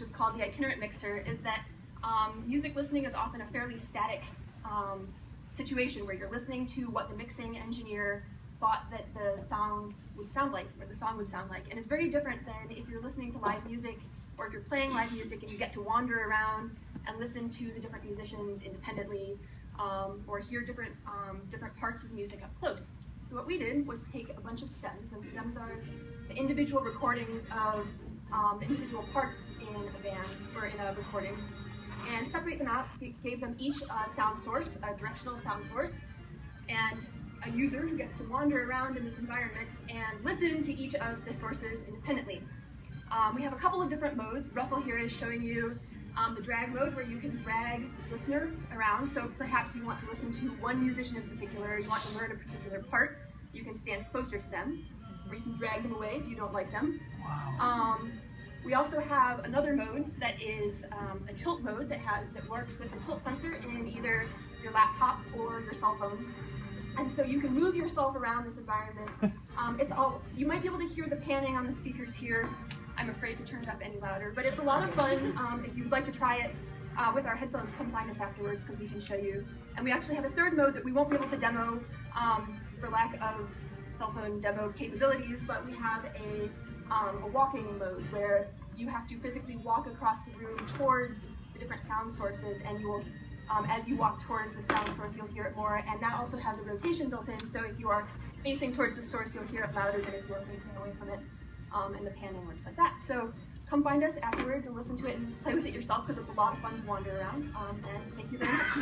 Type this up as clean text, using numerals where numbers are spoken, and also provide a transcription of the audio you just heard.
which is called the itinerant mixer, is that music listening is often a fairly static situation where you're listening to what the mixing engineer thought that the sound would sound like, or the song would sound like. And it's very different than if you're listening to live music, or if you're playing live music and you get to wander around and listen to the different musicians independently, or hear different parts of music up close. So what we did was take a bunch of stems, and stems are the individual recordings of the individual parts in a band, or in a recording, and separate them out, gave them each a sound source, a directional sound source, and a user who gets to wander around in this environment and listen to each of the sources independently. We have a couple of different modes. Russell here is showing you the drag mode, where you can drag the listener around. So perhaps you want to listen to one musician in particular, you want to learn a particular part, you can stand closer to them, or you can drag them away if you don't like them. Wow. We also have another mode that is a tilt mode that works with a tilt sensor in either your laptop or your cell phone. And so you can move yourself around this environment. You might be able to hear the panning on the speakers here. I'm afraid to turn it up any louder, but it's a lot of fun. If you'd like to try it with our headphones, come find us afterwards because we can show you. And we actually have a third mode that we won't be able to demo for lack of cell phone demo capabilities, but we have a walking mode where you have to physically walk across the room towards the different sound sources, and you will, as you walk towards the sound source, you'll hear it more, and that also has a rotation built in, so if you are facing towards the source, you'll hear it louder than if you are facing away from it, and the panning works like that. So come find us afterwards and listen to it and play with it yourself, because it's a lot of fun to wander around, and thank you very much.